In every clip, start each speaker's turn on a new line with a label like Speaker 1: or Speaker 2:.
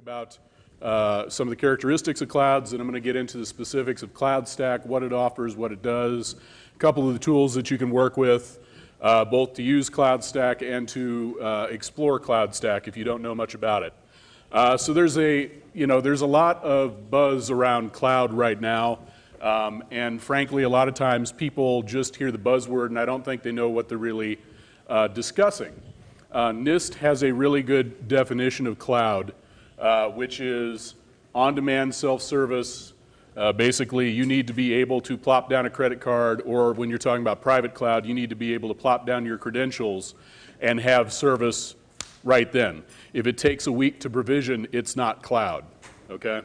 Speaker 1: about some of the characteristics of clouds, and I'm going to get into the specifics of CloudStack, what it offers, what it does, a couple of the tools that you can work with, both to use CloudStack and to explore CloudStack if you don't know much about it. So there's a lot of buzz around cloud right now, and frankly, a lot of times people just hear the buzzword, and I don't think they know what they're really discussing. NIST has a really good definition of cloud, which is on-demand self-service. Basically, you need to be able to plop down a credit card, or when you're talking about private cloud, you need to be able to plop down your credentials and have service right then. If it takes a week to provision, it's not cloud, okay?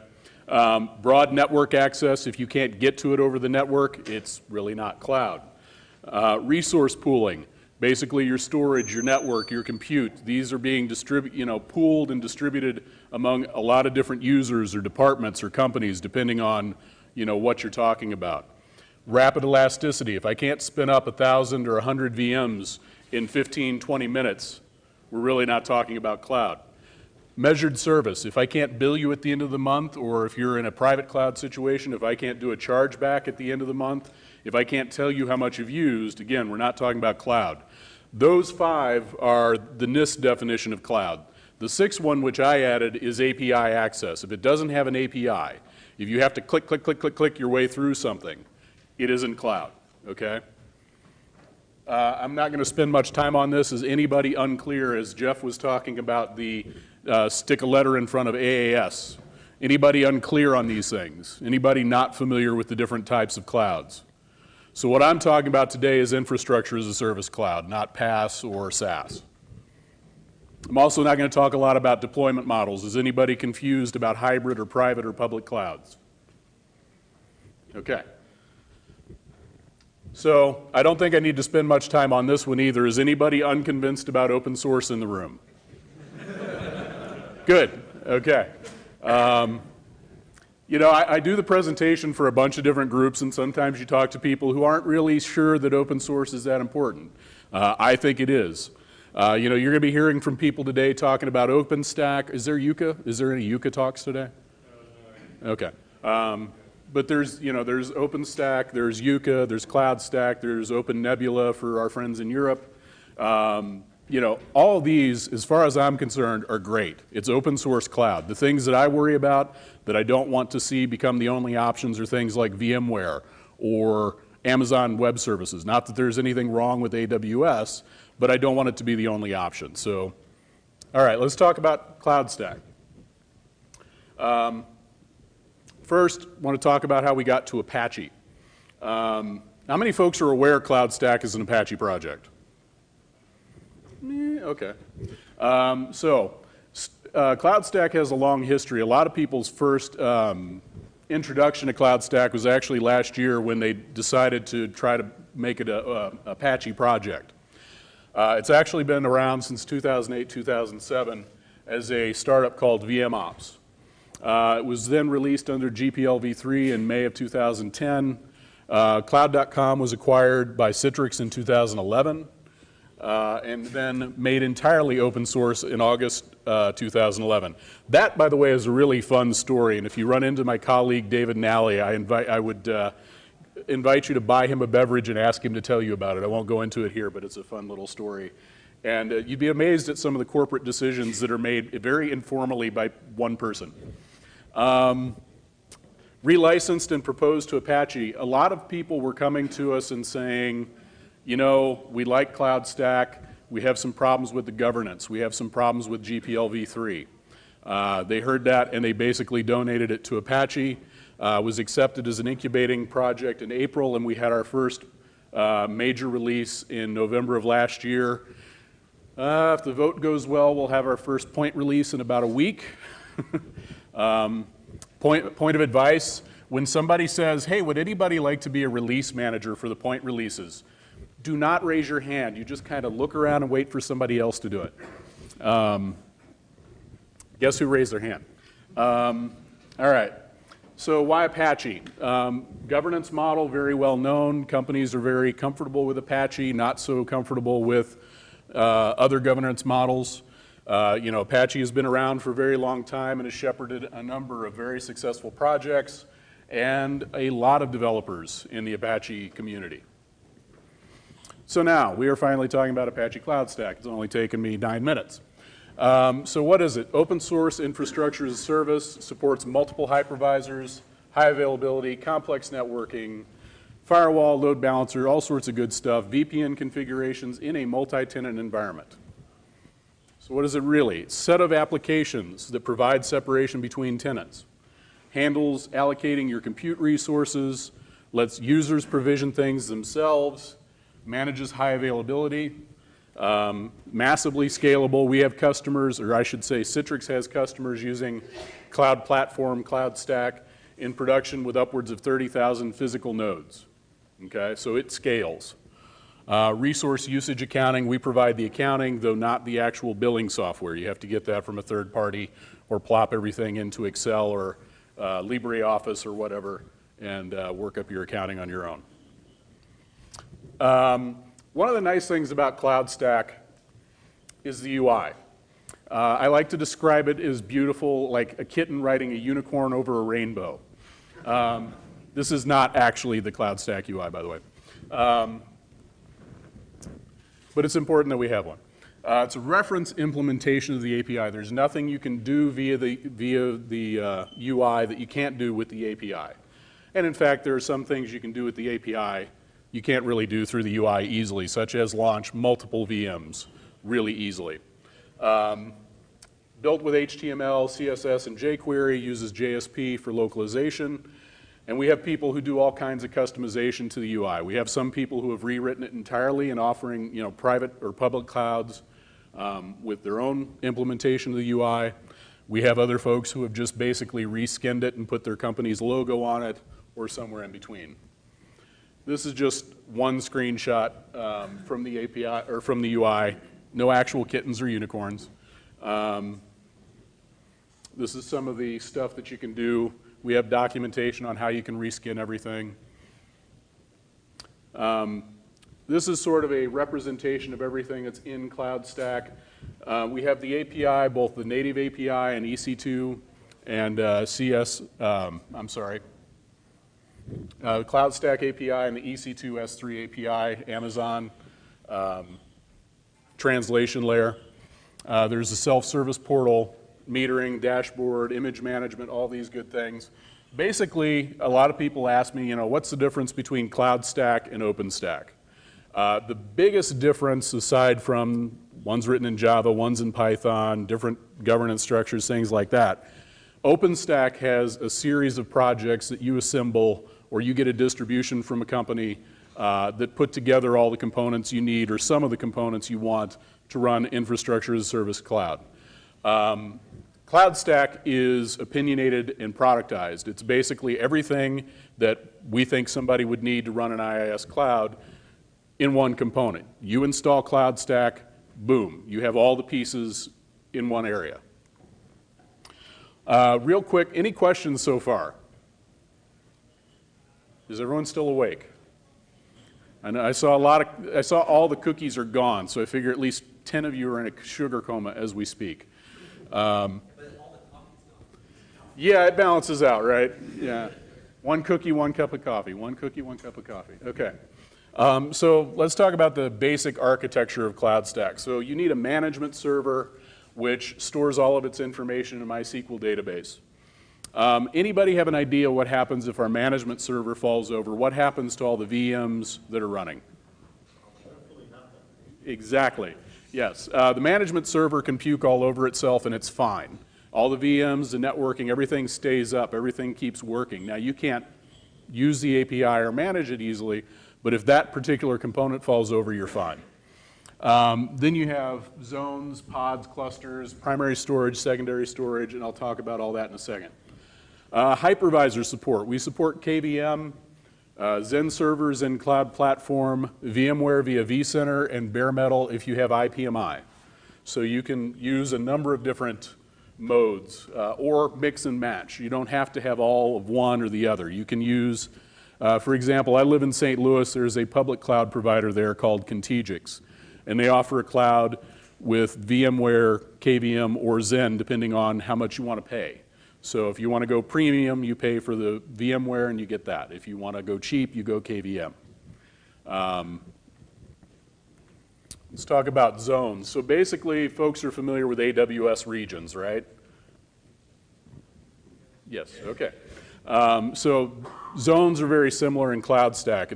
Speaker 1: Broad network access, if you can't get to it over the network, it's really not cloud. Resource pooling, basically your storage, your network, your compute, these are being pooled and distributed among a lot of different users or departments or companies depending on what you're talking about. Rapid elasticity, if I can't spin up 1,000 or 100 VMs in 15, 20 minutes, we're really not talking about cloud. Measured service, if I can't bill you at the end of the month, or if you're in a private cloud situation, if I can't do a chargeback at the end of the month, if I can't tell you how much you've used, again, we're not talking about cloud. Those 5 are the NIST definition of cloud. The 6th one, which I added, is API access. If it doesn't have an API, if you have to click, click, click, click, click your way through something, it isn't cloud, okay? I'm not going to spend much time on this. Is anybody unclear, as Jeff was talking about the stick a letter in front of AAS? Anybody unclear on these things? Anybody not familiar with the different types of clouds? So what I'm talking about today is infrastructure as a service cloud, not PaaS or SaaS. I'm also not going to talk a lot about deployment models. Is anybody confused about hybrid or private or public clouds? Okay. So I don't think I need to spend much time on this one either. Is anybody unconvinced about open source in the room? Good, okay. I do the presentation for a bunch of different groups, and sometimes you talk to people who aren't really sure that open source is that important. I think it is. You're going to be hearing from people today talking about OpenStack. Is there Yucca? Is there any Yucca talks today? Okay. But there's OpenStack, there's Yucca, there's CloudStack, there's OpenNebula for our friends in Europe. All of these, as far as I'm concerned, are great. It's open source cloud. The things that I worry about that I don't want to see become the only options are things like VMware or Amazon Web Services. Not that there's anything wrong with AWS, but I don't want it to be the only option. So, all right, let's talk about CloudStack. First, I want to talk about how we got to Apache. How many folks are aware CloudStack is an Apache project? Okay. CloudStack has a long history. A lot of people's first introduction to CloudStack was actually last year when they decided to try to make it a Apache project. It's actually been around since 2008, 2007 as a startup called VMOps. It was then released under GPL v3 in May of 2010. Cloud.com was acquired by Citrix in 2011 and then made entirely open source in August 2011. That, by the way, is a really fun story, and if you run into my colleague David Nally, I would invite you to buy him a beverage and ask him to tell you about it. I won't go into it here, but it's a fun little story. And you'd be amazed at some of the corporate decisions that are made very informally by one person. Relicensed and proposed to Apache, a lot of people were coming to us and saying, we like CloudStack, we have some problems with the governance, we have some problems with GPL v3. They heard that and they basically donated it to Apache. Was accepted as an incubating project in April, and we had our first major release in November of last year. If the vote goes well, we'll have our first point release in about a week. Point of advice, when somebody says, hey, would anybody like to be a release manager for the point releases? Do not raise your hand. You just kind of look around and wait for somebody else to do it. Guess who raised their hand? All right. So why Apache? Governance model, very well known. Companies are very comfortable with Apache, not so comfortable with other governance models. Apache has been around for a very long time and has shepherded a number of very successful projects and a lot of developers in the Apache community. So now, we are finally talking about Apache Cloud Stack. It's only taken me 9 minutes. So what is it? Open source infrastructure as a service, supports multiple hypervisors, high availability, complex networking, firewall, load balancer, all sorts of good stuff, VPN configurations in a multi-tenant environment. So what is it really? Set of applications that provide separation between tenants. Handles allocating your compute resources, lets users provision things themselves, manages high availability, massively scalable. We have customers, or I should say Citrix has customers using Cloud Platform, Cloud Stack in production with upwards of 30,000 physical nodes. Okay, so it scales. Resource usage accounting, we provide the accounting, though not the actual billing software. You have to get that from a third party or plop everything into Excel or LibreOffice or whatever and work up your accounting on your own. One of the nice things about Cloud Stack is the UI. I like to describe it as beautiful, like a kitten riding a unicorn over a rainbow. This is not actually the Cloud Stack UI, by the way. But it's important that we have one. It's a reference implementation of the API. There's nothing you can do via the UI that you can't do with the API. And in fact, there are some things you can do with the API you can't really do through the UI easily, such as launch multiple VMs really easily. Built with HTML, CSS, and jQuery, uses JSP for localization. And we have people who do all kinds of customization to the UI. We have some people who have rewritten it entirely and offering private or public clouds with their own implementation of the UI. We have other folks who have just basically reskinned it and put their company's logo on it or somewhere in between. This is just one screenshot from the API or from the UI. No actual kittens or unicorns. This is some of the stuff that you can do. We have documentation on how you can reskin everything. This is sort of a representation of everything that's in Cloud Stack. We have the API, both the native API and EC2 and Cloud Stack API and the EC2 S3 API, Amazon translation layer. There's a self-service portal, metering, dashboard, image management, all these good things. Basically, a lot of people ask me, what's the difference between Cloud Stack and OpenStack? The biggest difference, aside from one's written in Java, one's in Python, different governance structures, things like that, OpenStack has a series of projects that you assemble or you get a distribution from a company that put together all the components you need or some of the components you want to run infrastructure as a service cloud. Cloud Stack is opinionated and productized. It's basically everything that we think somebody would need to run an IIS cloud in one component. You install Cloud Stack, boom, you have all the pieces in one area. Real quick, any questions so far? Is everyone still awake? I know I saw all the cookies are gone, so I figure at least 10 of you are in a sugar coma as we speak. Yeah, it balances out, right? Yeah. One cookie, one cup of coffee. One cookie, one cup of coffee. Okay. So let's talk about the basic architecture of Cloud Stack. So you need a management server which stores all of its information in a MySQL database. Anybody have an idea what happens if our management server falls over? What happens to all the VMs that are running? Exactly. Yes. The management server can puke all over itself and it's fine. All the VMs, the networking, everything stays up. Everything keeps working. Now you can't use the API or manage it easily, but if that particular component falls over, you're fine. Then you have zones, pods, clusters, primary storage, secondary storage, and I'll talk about all that in a second. Hypervisor support. We support KVM, Xen servers and Cloud Platform, VMware via vCenter, and bare metal if you have IPMI. So you can use a number of different modes or mix and match. You don't have to have all of one or the other. You can use, for example, I live in St. Louis. There's a public cloud provider there called Contigix, and they offer a cloud with VMware, KVM, or Xen, depending on how much you want to pay. So if you want to go premium, you pay for the VMware and you get that. If you want to go cheap, you go KVM. Let's talk about zones. So basically, folks are familiar with AWS regions, right? Yes, okay. So zones are very similar in CloudStack.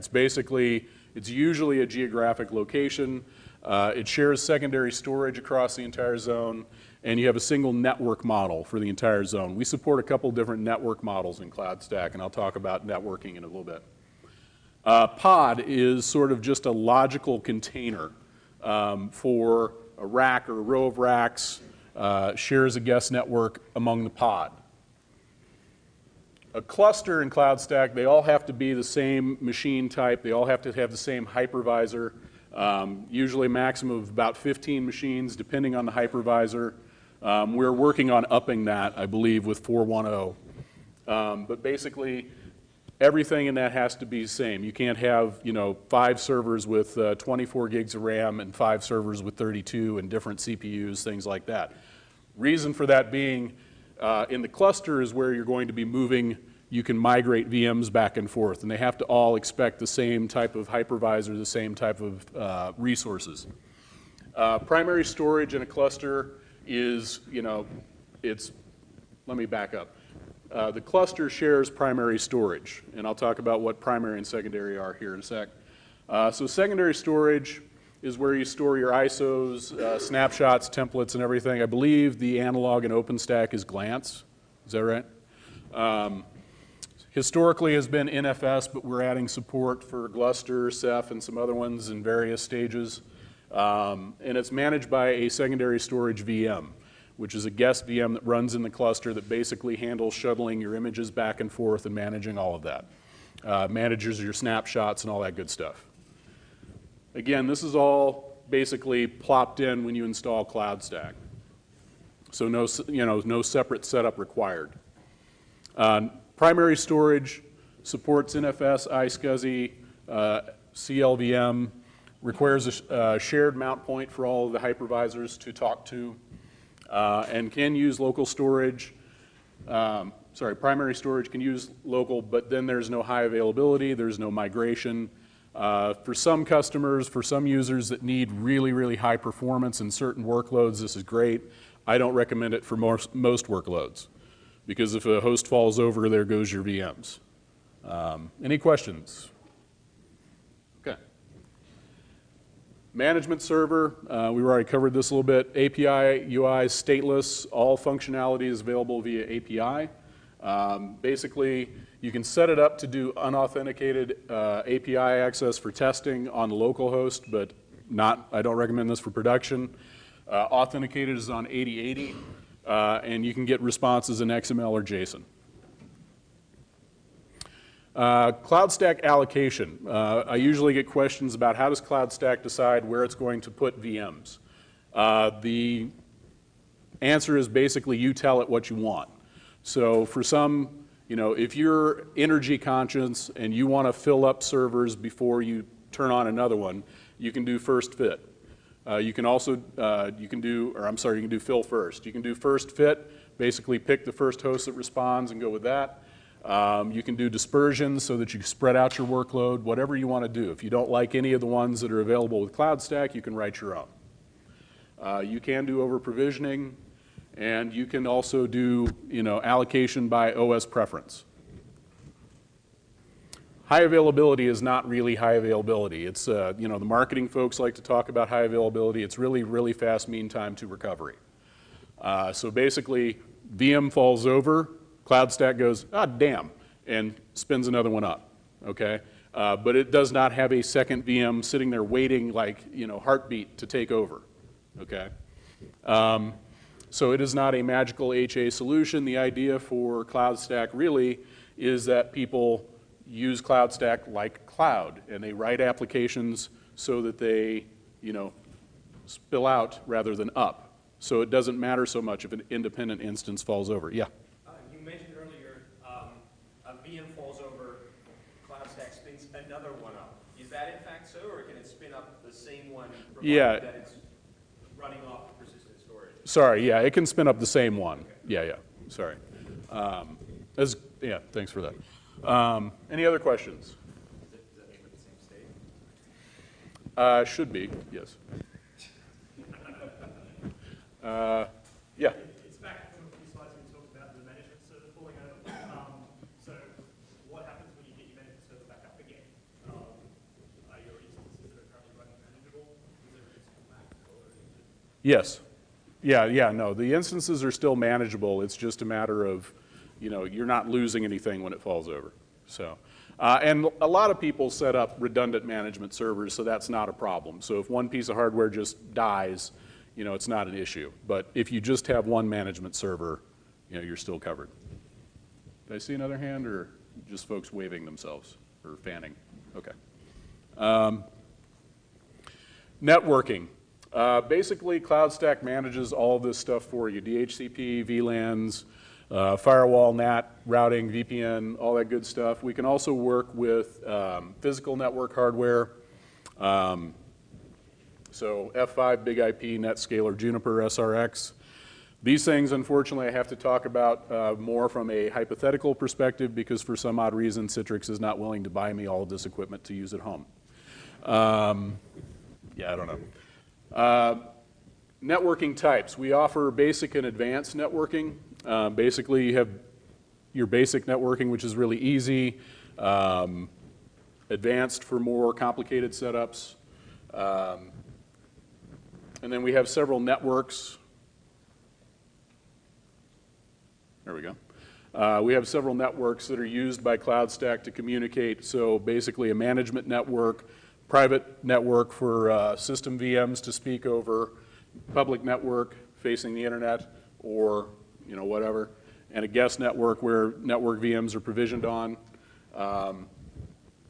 Speaker 1: It's usually a geographic location. It shares secondary storage across the entire zone, and you have a single network model for the entire zone. We support a couple different network models in CloudStack, and I'll talk about networking in a little bit. Pod is sort of just a logical container for a rack or a row of racks, shares a guest network among the pod. A cluster in CloudStack, they all have to be the same machine type. They all have to have the same hypervisor, usually a maximum of about 15 machines, depending on the hypervisor. We're working on upping that, I believe, with 4.1.0. But basically, everything in that has to be the same. You can't have, 5 servers with 24 gigs of RAM and 5 servers with 32 and different CPUs, things like that. Reason for that being, in the cluster is where you're going to be moving. You can migrate VMs back and forth, and they have to all expect the same type of hypervisor, the same type of resources. Primary storage in a cluster is, let me back up. The cluster shares primary storage, and I'll talk about what primary and secondary are here in a sec. So secondary storage is where you store your ISOs, snapshots, templates, and everything. I believe the analog in OpenStack is Glance. Is that right? Historically has been NFS, but we're adding support for Gluster, Ceph, and some other ones in various stages. And it's managed by a secondary storage VM, which is a guest VM that runs in the cluster that basically handles shuttling your images back and forth and managing all of that. Manages your snapshots and all that good stuff. Again, this is all basically plopped in when you install CloudStack. So no separate setup required. Primary storage supports NFS, iSCSI, CLVM, requires a shared mount point for all of the hypervisors to talk to, and can use local storage. Primary storage can use local, but then there's no high availability, there's no migration. For some customers, for some users that need really, really high performance in certain workloads, this is great. I don't recommend it for most workloads, because if a host falls over, there goes your VMs. Any questions? Okay. Management server, we already covered this a little bit. API, UI, stateless, all functionality is available via API. Basically, you can set it up to do unauthenticated API access for testing on the local host, but I don't recommend this for production. Authenticated is on 8080, and you can get responses in XML or JSON. CloudStack allocation. I usually get questions about how does CloudStack decide where it's going to put VMs. The answer is basically you tell it what you want. So for some, if you're energy conscious and you want to fill up servers before you turn on another one, you can do first fit. You can also, you can do fill first. You can do first fit, basically pick the first host that responds and go with that. You can do dispersion so that you spread out your workload, whatever you want to do. If you don't like any of the ones that are available with CloudStack, you can write your own. You can do over-provisioning, and you can also do allocation by OS preference. High availability is not really high availability. It's, the marketing folks like to talk about high availability. It's really, really fast mean time to recovery. So basically, VM falls over, CloudStack goes, damn, and spins another one up, okay? But it does not have a second VM sitting there waiting like, heartbeat to take over, okay? So it is not a magical HA solution. The idea for CloudStack really is that people use CloudStack like cloud, and they write applications so that they, spill out rather than up. So it doesn't matter so much if an independent instance falls over. Yeah?
Speaker 2: You mentioned earlier a VM falls over, CloudStack spins another one up. Is that in fact so, or can it spin up the same one?
Speaker 1: Yeah.
Speaker 2: That it's running off the persistent storage.
Speaker 1: Sorry, yeah, it can spin up the same one. Yeah, yeah, sorry. Yeah, thanks for that. Any other questions?
Speaker 2: Does that make it the same state?
Speaker 1: Should be, yes. Yeah.
Speaker 3: It's back from a few slides when you talked about the management server falling over. So what happens when you get your management server back up again? Are your instances that are currently running manageable? Is there a risk of lag or is it?
Speaker 1: Yes. Yeah, no, the instances are still manageable. It's just a matter of, you know, you're not losing anything when it falls over. So, and a lot of people set up redundant management servers, so that's not a problem. So if one piece of hardware just dies, you know, it's not an issue. But if you just have one management server, you know, you're still covered. Did I see another hand, or just folks waving themselves or fanning? Okay. Networking. Basically, CloudStack manages all this stuff for you: DHCP, VLANs, firewall, NAT, routing, VPN, all that good stuff. We can also work with physical network hardware. So F5, Big IP, NetScaler, Juniper, SRX. These things, unfortunately, I have to talk about more from a hypothetical perspective because for some odd reason, Citrix is not willing to buy me all of this equipment to use at home. Yeah, I don't know. Networking types. We offer basic and advanced networking. Basically, you have your basic networking, which is really easy. Advanced for more complicated setups. And then we have several networks. There we go. We have several networks that are used by CloudStack to communicate. So basically a management network, private network for system VMs to speak over, public network facing the internet or, you know, whatever, and a guest network where network VMs are provisioned on,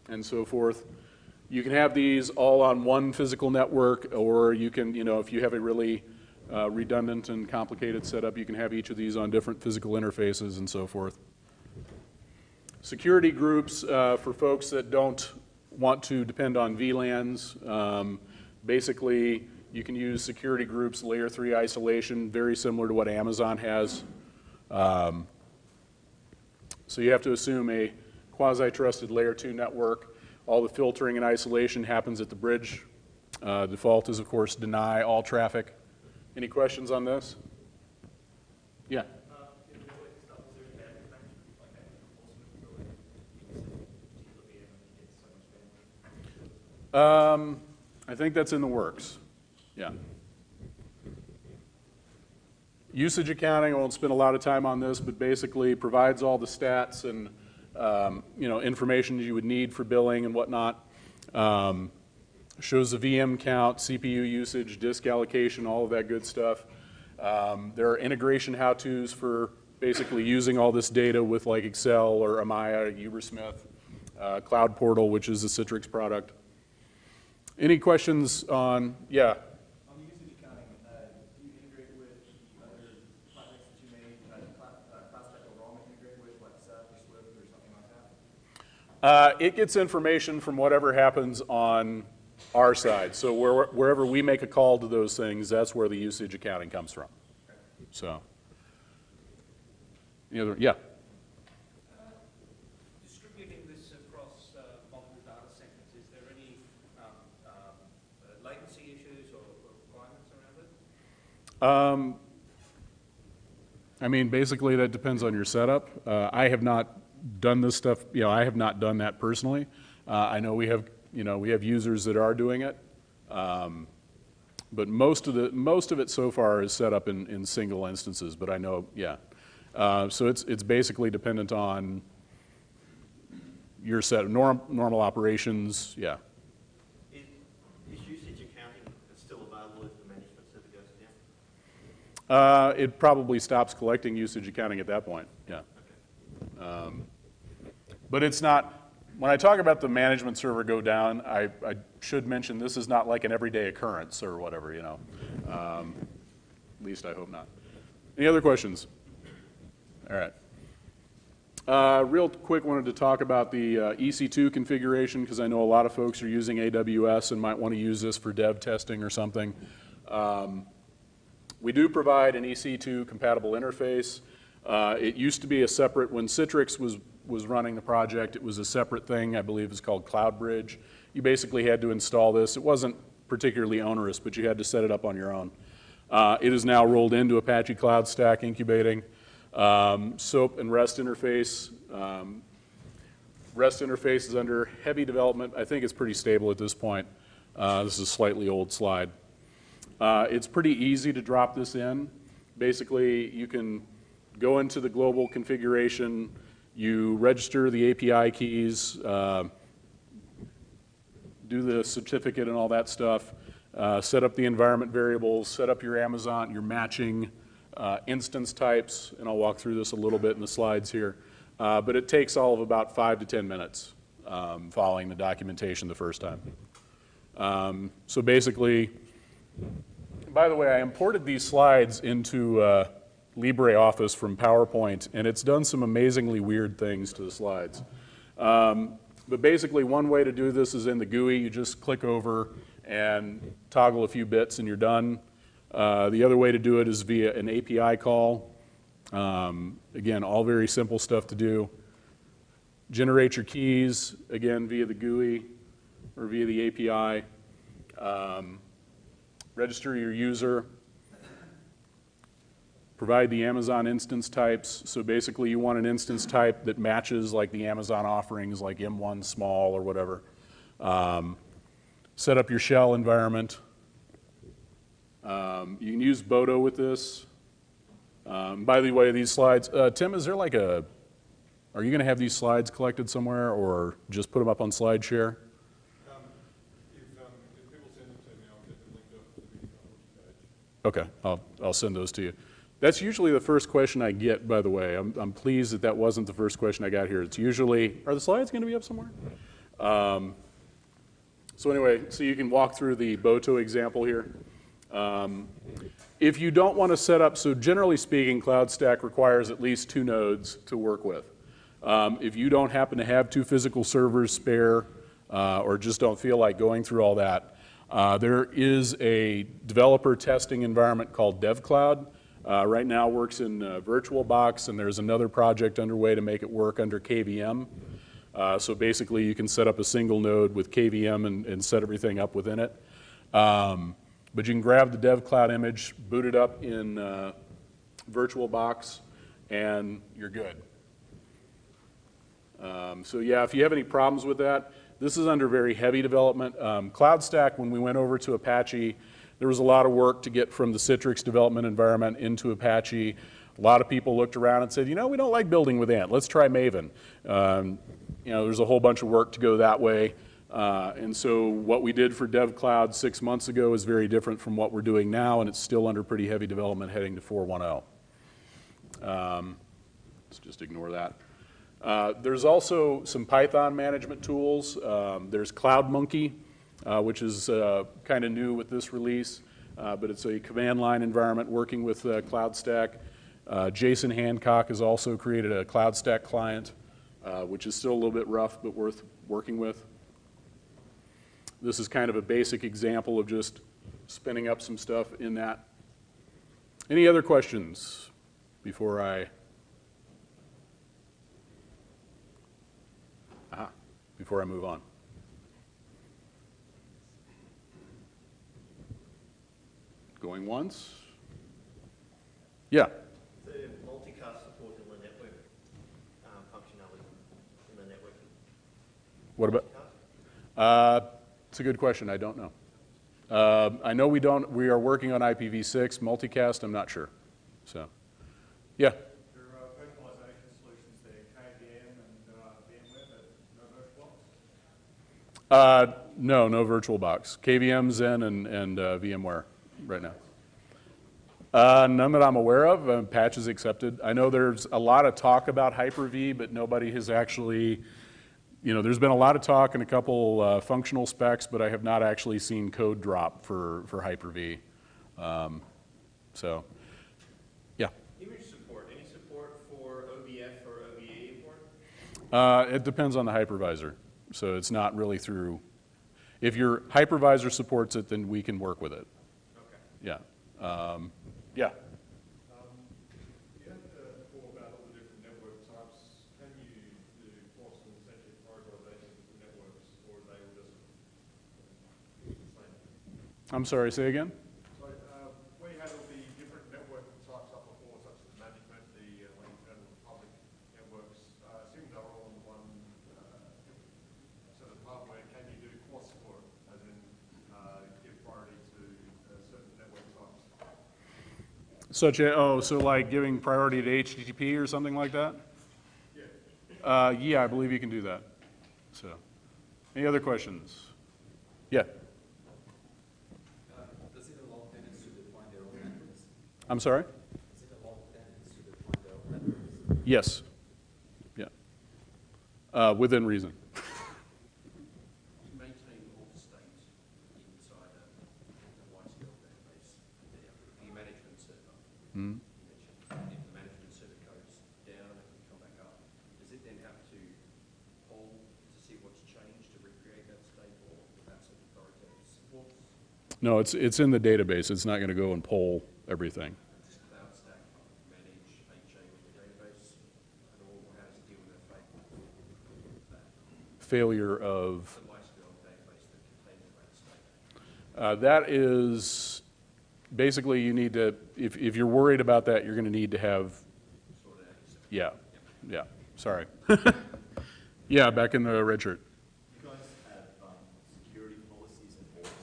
Speaker 1: and so forth. You can have these all on one physical network, or you can, you know, if you have a really redundant and complicated setup, you can have each of these on different physical interfaces and so forth. Security groups for folks that don't want to depend on VLANs. Basically, you can use security groups, layer 3 isolation, very similar to what Amazon has. So you have to assume a quasi-trusted layer 2 network. All the filtering and isolation happens at the bridge. Default is, of course, deny all traffic. Any questions on this? Yeah.
Speaker 3: In the network stuff, is there any bandwidth management, like enforcement for like using a particular VM and it gets so much bandwidth?
Speaker 1: I think that's in the works. Yeah. Usage accounting, I won't spend a lot of time on this, but basically provides all the stats and you know, information you would need for billing and whatnot. Shows the VM count, CPU usage, disk allocation, all of that good stuff. There are integration how-tos for basically using all this data with like Excel or Amaya, Ubersmith, Cloud Portal, which is a Citrix product. Any questions on, yeah?
Speaker 3: On the usage accounting, do you integrate with the other projects that you made, CloudStack or Roman integrate with, like Ceph or Swift or something like that?
Speaker 1: It gets information from whatever happens on our side. So wherever we make a call to those things, that's where the usage accounting comes from. So, any other, yeah.
Speaker 2: Distributing this across multiple data centers, is there any latency issues or requirements around it?
Speaker 1: I mean, basically that depends on your setup. I have not done this stuff, you know, I have not done that personally. I know we have, you know, we have users that are doing it. But most of it so far is set up in single instances, but I know, yeah. So it's basically dependent on your set of normal operations, yeah.
Speaker 4: Is usage accounting still available if the management server goes down?
Speaker 1: It probably stops collecting usage accounting at that point, yeah. But it's not, when I talk about the management server go down, I should mention this is not like an everyday occurrence or whatever, you know. At least I hope not. Any other questions? All right. Real quick, wanted to talk about the EC2 configuration because I know a lot of folks are using AWS and might want to use this for dev testing or something. We do provide an EC2 compatible interface. It used to be a separate, when Citrix was running the project, it was a separate thing, I believe it's called CloudBridge. You basically had to install this. It wasn't particularly onerous, but you had to set it up on your own. It is now rolled into Apache Cloud Stack incubating. SOAP and REST interface. REST interface is under heavy development. I think it's pretty stable at this point. This is a slightly old slide. It's pretty easy to drop this in. Basically, you can go into the global configuration, you register the API keys, do the certificate and all that stuff, set up the environment variables, set up your Amazon, your matching instance types, and I'll walk through this a little bit in the slides here. But it takes all of about 5 to 10 minutes following the documentation the first time. So basically, by the way, I imported these slides into LibreOffice from PowerPoint, and it's done some amazingly weird things to the slides. But basically, one way to do this is in the GUI. You just click over and toggle a few bits, and you're done. The other way to do it is via an API call. Again, all very simple stuff to do. Generate your keys, again, via the GUI or via the API. Register your user. Provide the Amazon instance types. So basically, you want an instance type that matches like the Amazon offerings, like M1 small or whatever. Set up your shell environment. You can use Boto with this. By the way, these slides, Tim, is there like are you going to have these slides collected somewhere or just put them up on SlideShare?
Speaker 5: If people send them to me, I'll get them linked up to the video page.
Speaker 1: Okay, I'll send those to you. That's usually the first question I get, by the way. I'm pleased that that wasn't the first question I got here. It's usually, are the slides going to be up somewhere? So anyway, so you can walk through the Boto example here. If you don't want to set up, so generally speaking, CloudStack requires at least 2 nodes to work with. If you don't happen to have 2 physical servers spare or just don't feel like going through all that, there is a developer testing environment called DevCloud. Right now works in VirtualBox, and there's another project underway to make it work under KVM. So basically, you can set up a single node with KVM and set everything up within it. But you can grab the DevCloud image, boot it up in VirtualBox, and you're good. So yeah, if you have any problems with that, this is under very heavy development. CloudStack, when we went over to Apache, there was a lot of work to get from the Citrix development environment into Apache. A lot of people looked around and said, you know, we don't like building with Ant. Let's try Maven. You know, there's a whole bunch of work to go that way. And so what we did for DevCloud 6 months ago is very different from what we're doing now, and it's still under pretty heavy development heading to 4.1.0. Let's just ignore that. There's also some Python management tools. There's CloudMonkey, which is kind of new with this release, but it's a command line environment working with CloudStack. Jason Hancock has also created a CloudStack client, which is still a little bit rough, but worth working with. This is kind of a basic example of just spinning up some stuff in that. Any other questions before I move on? Going once? Yeah.
Speaker 4: The multicast support in the network functionality in the network.
Speaker 1: What about? It's a good question. I don't know. I know we don't. We are working on IPv6 multicast. I'm not sure. So, yeah.
Speaker 5: There are virtualization solutions there, KVM and VMware, but no VirtualBox?
Speaker 1: No VirtualBox. KVM, Zen, and VMware right now. None that I'm aware of. Patch is accepted. I know there's a lot of talk about Hyper-V, but nobody has actually, you know, there's been a lot of talk and a couple functional specs, but I have not actually seen code drop for Hyper-V. So, yeah.
Speaker 2: Image support, any support for OBF or OVA import?
Speaker 1: It depends on the hypervisor. So it's not really through, if your hypervisor supports it, then we can work with it.
Speaker 2: Okay.
Speaker 1: Yeah. Yeah.
Speaker 5: You had before about all the different network types. Can you do force and essentially prioritization of the networks, or are they all just the same?
Speaker 1: I'm sorry, say again?
Speaker 5: So we had all the different network types up before, such as management, the internal public networks. Assuming they're all on one set of hardware, can you do cross for it, as in give priority to certain network types?
Speaker 1: So like giving priority to HTTP or something like that? Yeah, I believe you can do that. So, any other questions? Yeah.
Speaker 6: Does it allow tenants to define their own networks?
Speaker 1: I'm sorry?
Speaker 6: Does it allow tenants to define their own networks?
Speaker 1: Yes. Yeah. Within reason.
Speaker 2: To maintain all state inside the MySQL database, the management server.
Speaker 1: Mhm.
Speaker 2: You mentioned if the management server goes down and can come back up, does it then have to poll to see what's changed to recreate that state, or perhaps an authoritative support?
Speaker 1: No, it's in the database. It's not going to go and poll everything.
Speaker 2: Does Cloud Stack manage HA with the database at all, or how does it deal with that
Speaker 1: Failure of
Speaker 2: the MySQL database that contains Cloud Stack?
Speaker 1: that is basically you need to if you're worried about that, you're going to need to have
Speaker 2: Sort out yourself.
Speaker 1: yeah. Sorry. Yeah, back in the red shirt.
Speaker 7: You guys have security policies enforcing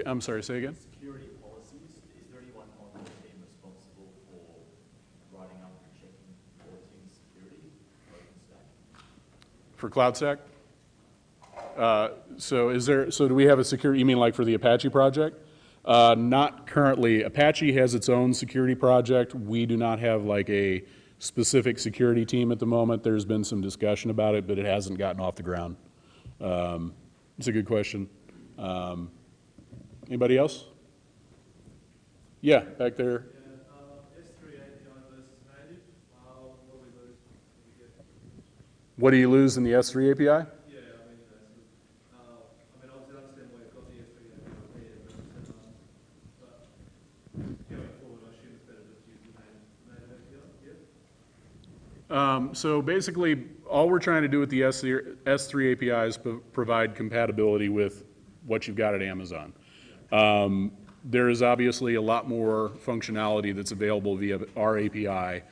Speaker 1: I'm sorry, say again?
Speaker 7: security policies. Is there anyone on the team responsible for writing up and checking auditing security for OpenStack?
Speaker 1: For CloudStack? So do we have a security, you mean like for the Apache project? Not currently. Apache has its own security project. We do not have like a specific security team at the moment. There's been some discussion about it, but it hasn't gotten off the ground. It's a good question. Anybody else? Yeah, back there.
Speaker 3: S3 API versus native, what do we lose when we get?
Speaker 1: What do you lose in the S3 API?
Speaker 3: Yeah, I mean, obviously I understand why you've got the S3 API there, but going forward, I assume it's better just to use the native API, yeah?
Speaker 1: So basically, all we're trying to do with the S3 API is provide compatibility with what you've got at Amazon. There is obviously a lot more functionality that's available via our API.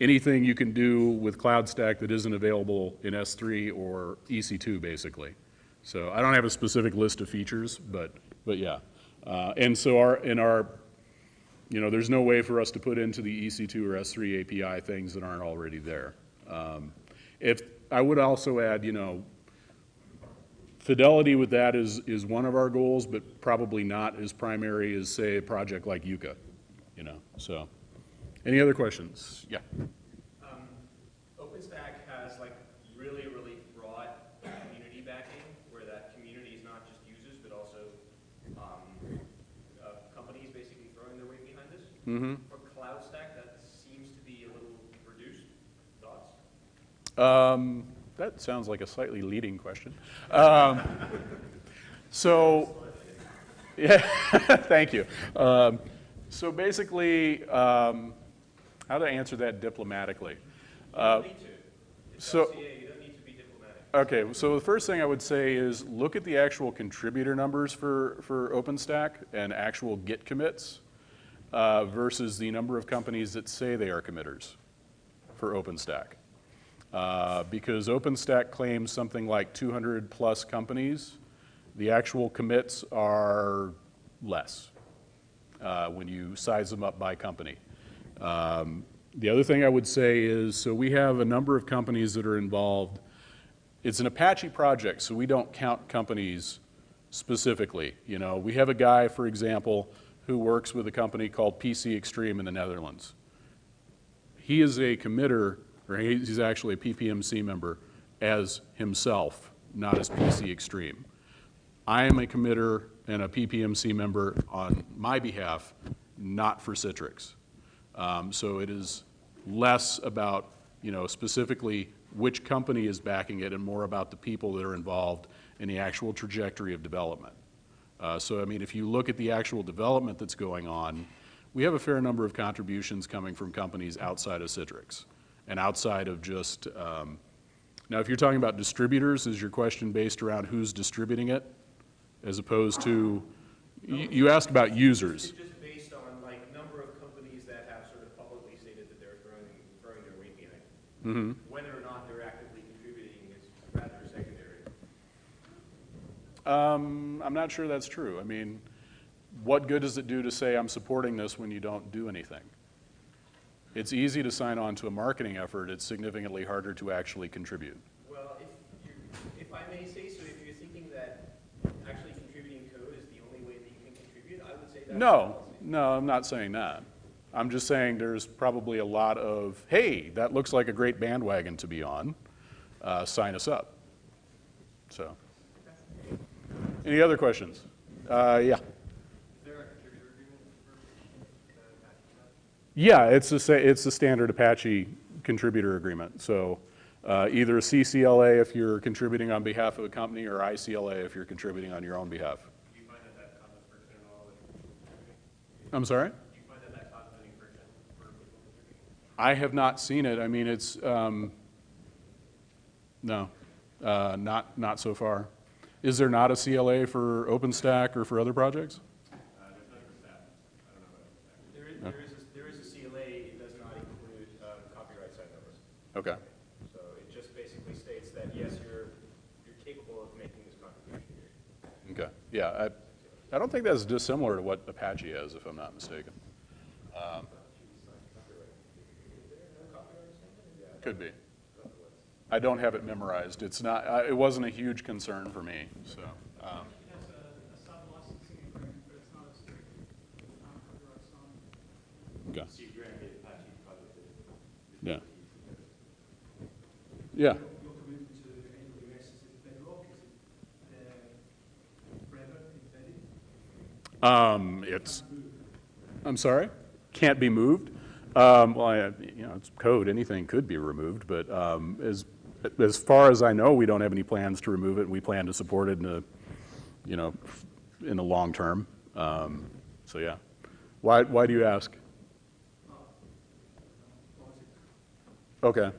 Speaker 1: Anything you can do with CloudStack that isn't available in S3 or EC2, basically. So I don't have a specific list of features, but yeah. And so there's no way for us to put into the EC2 or S3 API things that aren't already there. If I would also add, fidelity with that is one of our goals, but probably not as primary as, say, a project like Yucca, So, any other questions? Yeah.
Speaker 2: OpenStack has like really, really broad community backing, where that community is not just users, but also companies basically throwing their weight behind this.
Speaker 1: Mm-hmm.
Speaker 2: For CloudStack, that seems to be a little reduced. Thoughts?
Speaker 1: That sounds like a slightly leading question. Yeah, thank you. So basically, how to answer that diplomatically?
Speaker 2: You don't need to. It's
Speaker 1: so-
Speaker 2: LCA, you don't need to be diplomatic.
Speaker 1: Okay, so the first thing I would say is look at the actual contributor numbers for OpenStack and actual Git commits versus the number of companies that say they are committers for OpenStack. Because OpenStack claims something like 200 plus companies. The actual commits are less when you size them up by company. The other thing I would say is, so we have a number of companies that are involved. It's an Apache project, so we don't count companies specifically. We have a guy, for example, who works with a company called PC Extreme in the Netherlands. He is a committer, or he's actually a PPMC member as himself, not as PC Extreme. I am a committer and a PPMC member on my behalf, not for Citrix. So it is less about, specifically which company is backing it and more about the people that are involved in the actual trajectory of development. So, if you look at the actual development that's going on, we have a fair number of contributions coming from companies outside of Citrix and outside of just, now if you're talking about distributors, is your question based around who's distributing it? As opposed to, you asked about users.
Speaker 2: Just based on like number of companies that have sort of publicly stated that they're throwing their weight behind it.
Speaker 1: Mm-hmm.
Speaker 2: Whether or not they're actively contributing is rather secondary.
Speaker 1: I'm not sure that's true. I mean, what good does it do to say I'm supporting this when you don't do anything? It's easy to sign on to a marketing effort. It's significantly harder to actually contribute.
Speaker 2: Well, if I may say so, if you're thinking that actually contributing code is the only way that you can contribute, I would say that's
Speaker 1: No, no, I'm not saying that. I'm just saying there's probably a lot of, hey, that looks like a great bandwagon to be on. Sign us up. So, any other questions? Yeah. Yeah, it's the standard Apache contributor agreement. So either CCLA if you're contributing on behalf of a company, or ICLA if you're contributing on your own behalf.
Speaker 5: Do you find that causes friction at all?
Speaker 1: I'm sorry?
Speaker 5: Do you find that causes any friction for people contributing?
Speaker 1: I have not seen it. I mean, it's, no, not so far. Is there not a CLA for OpenStack or for other projects?
Speaker 2: There is a CLA, it does not include copyright side numbers.
Speaker 1: Okay.
Speaker 2: So it just basically states that, yes, you're capable of making this contribution here.
Speaker 1: Okay. Yeah, I don't think that's dissimilar to what Apache has, if I'm not mistaken. Could be. I don't have it memorized. It's not, it wasn't a huge concern for me, so.
Speaker 3: It has a sub-licensing agreement, but it's not a strict copyright sign.
Speaker 1: Okay.
Speaker 7: So you're going to get Apache project.
Speaker 1: Yeah. Yeah.
Speaker 3: Your commitment to AWS, is it bedrock? Is it forever embedded?
Speaker 1: It's, I'm sorry? Can't be moved? Well, it's code. Anything could be removed, but as far as I know, we don't have any plans to remove it, and we plan to support it in the long term. So yeah. Why do you ask? Okay.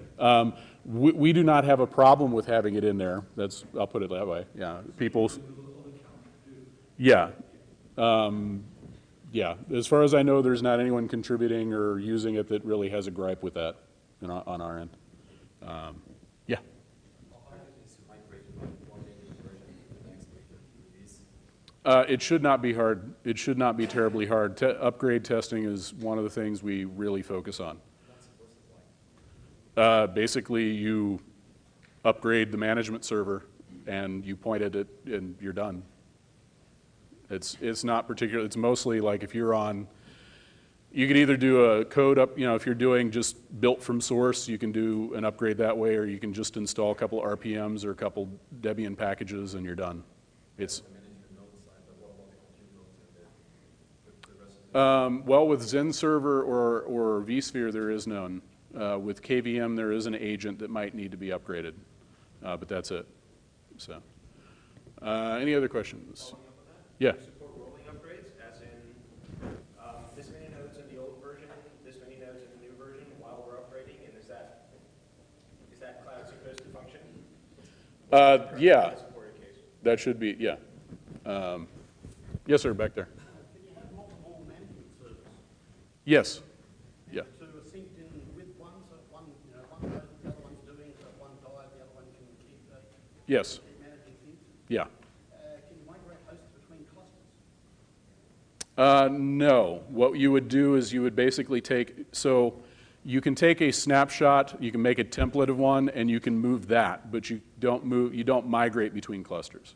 Speaker 1: We do not have a problem with having it in there. I'll put it that way. Yeah. Yeah. Yeah. As far as I know, there's not anyone contributing or using it that really has a gripe with that on our end. Yeah. It should not be hard. It should not be terribly hard. Upgrade testing is one of the things we really focus on. Basically, you upgrade the management server, and you point at it, and you're done. It's not particular. It's mostly like if you're on. You could either do a code up. If you're doing just built from source, you can do an upgrade that way, or you can just install a couple RPMs or a couple Debian packages, and you're done. It's. Well, with XenServer or vSphere, there is none. With KVM, there is an agent that might need to be upgraded, but that's it. So, any other questions? Yeah.
Speaker 2: Support rolling upgrades, as in this many nodes in the old version, this many nodes in the new version while we're upgrading, and is that cloud supposed to function?
Speaker 1: Yeah,
Speaker 2: Supported case.
Speaker 1: that should be, yeah. Yes, sir, back there.
Speaker 8: Can you have multiple management servers?
Speaker 1: Yes. Yeah.
Speaker 8: So are synced in with one, so one, one knows what the other one's doing, so if one dies, the other one can keep
Speaker 1: Yes.
Speaker 8: managing things?
Speaker 1: Yeah.
Speaker 8: Can you migrate hosts between clusters?
Speaker 1: No. What you would do is you would basically so you can take a snapshot, you can make a template of one, and you can move that, but you don't migrate between clusters.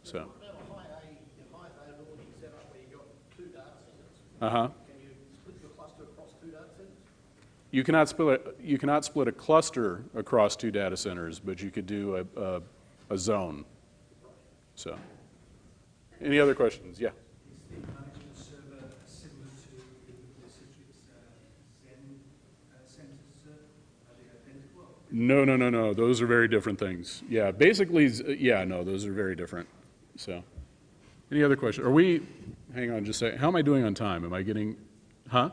Speaker 1: So.
Speaker 8: What about a high availability setup where you've got two data centers?
Speaker 1: Uh-huh.
Speaker 8: Can you split your cluster across two data centers?
Speaker 1: You cannot split a cluster across two data centers, but you could do a zone. So, any other questions? Yeah.
Speaker 3: Is the management server similar to the Citrix Zen centers? Are they identical?
Speaker 1: No. Those are very different things. Yeah, basically, yeah, no, those are very different. So, any other questions? Hang on just a second. How am I doing on time? Am I getting, Huh?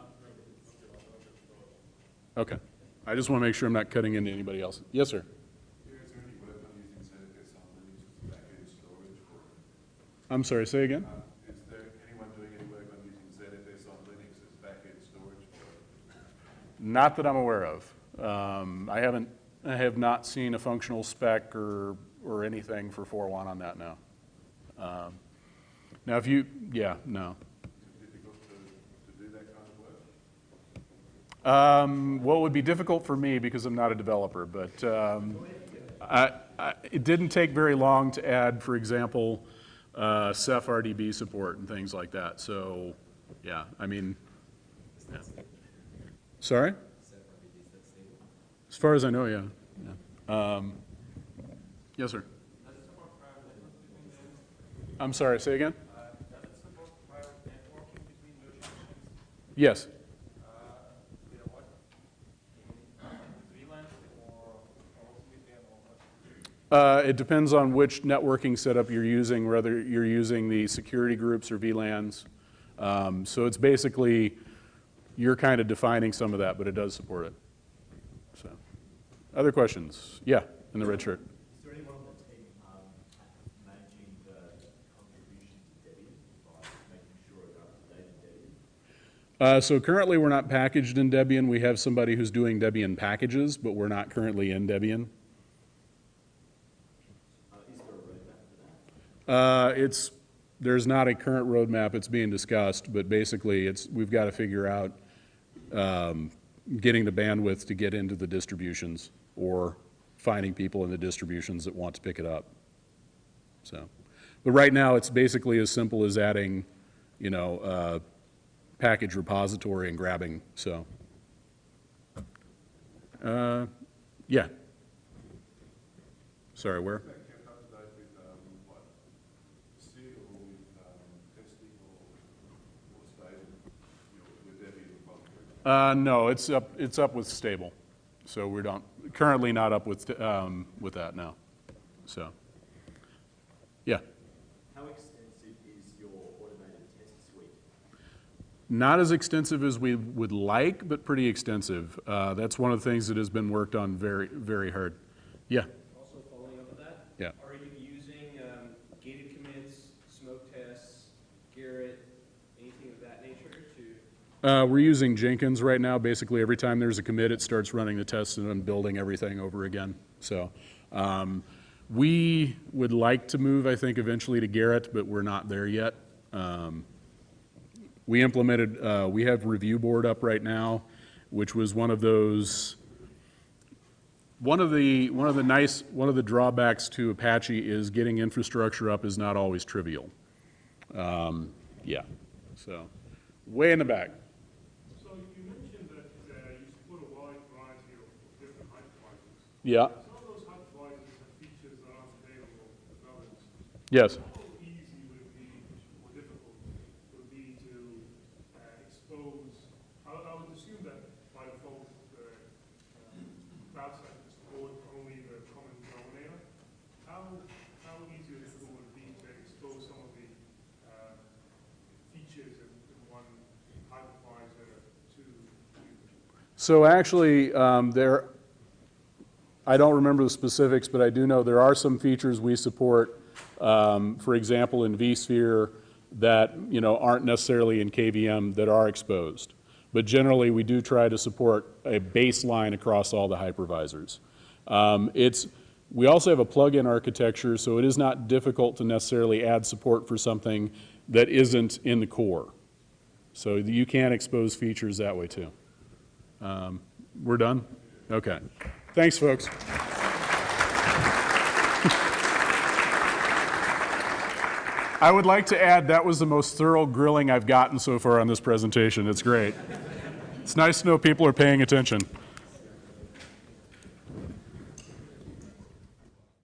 Speaker 1: Okay. I just want to make sure I'm not cutting into anybody else. Yes, sir.
Speaker 5: Is there any work on using ZFS on Linux as back-end storage for?
Speaker 1: I'm sorry, say again?
Speaker 5: Is there anyone doing any work on using ZFS on Linux as back-end storage for?
Speaker 1: Not that I'm aware of. I have not seen a functional spec or anything for 4.1 on that now. Now, if you, yeah, no.
Speaker 5: Is it difficult to do that kind of work?
Speaker 1: Well, it would be difficult for me because I'm not a developer, but it didn't take very long to add, for example, Ceph RDB support and things like that. So, yeah, I mean, yeah. Sorry? As far as I know, yeah. Yes, sir. I'm sorry, say again? Yes. It depends on which networking setup you're using, whether you're using the security groups or VLANs. So it's basically, you're kind of defining some of that, but it does support it. So, other questions? Yeah, in the red shirt.
Speaker 7: Is there anyone on the team managing the contribution to Debian by making sure it's up to date in Debian?
Speaker 1: So currently we're not packaged in Debian. We have somebody who's doing Debian packages, but we're not currently in Debian.
Speaker 7: Is there a roadmap for that?
Speaker 1: There's not a current roadmap. It's being discussed, but basically we've got to figure out getting the bandwidth to get into the distributions or finding people in the distributions that want to pick it up. So, but right now it's basically as simple as adding, you know, package repository and grabbing. So, yeah. Sorry, where?
Speaker 5: Kept up to date with what, SID or with testing or stable, with Debian repository?
Speaker 1: No, it's up with stable. So we don't currently not up with that now. So, yeah.
Speaker 7: How extensive is your automated test suite?
Speaker 1: Not as extensive as we would like, but pretty extensive. That's one of the things that has been worked on very, very hard. Yeah.
Speaker 2: Also following up with that?
Speaker 1: Yeah.
Speaker 2: Are you using gated commits, smoke tests, Garrett, anything of that nature to?
Speaker 1: We're using Jenkins right now. Basically, every time there's a commit, it starts running the tests and then building everything over again. So we would like to move, I think, eventually to Garrett, but we're not there yet. We implemented, we have Review Board up right now, which was one of those, one of the drawbacks to Apache is getting infrastructure up is not always trivial. Yeah, so way in the back.
Speaker 3: So you mentioned that you support a wide variety of different hypervisors.
Speaker 1: Yeah,
Speaker 3: Some of those hypervisors have features that aren't available with others.
Speaker 1: yes.
Speaker 3: How easy would it be, or difficult would it be to expose? I would assume that by default, the cloud stack would support only the common denominator. How easy or difficult would it be to expose some of the features in one hypervisor to users?
Speaker 1: So actually, I don't remember the specifics, but I do know there are some features we support, for example, in vSphere that, you know, aren't necessarily in KVM that are exposed. But generally, we do try to support a baseline across all the hypervisors. We also have a plug-in architecture, so it is not difficult to necessarily add support for something that isn't in the core. So you can expose features that way too. We're done? Okay. Thanks, folks. I would like to add that was the most thorough grilling I've gotten so far on this presentation. It's great. It's nice to know people are paying attention.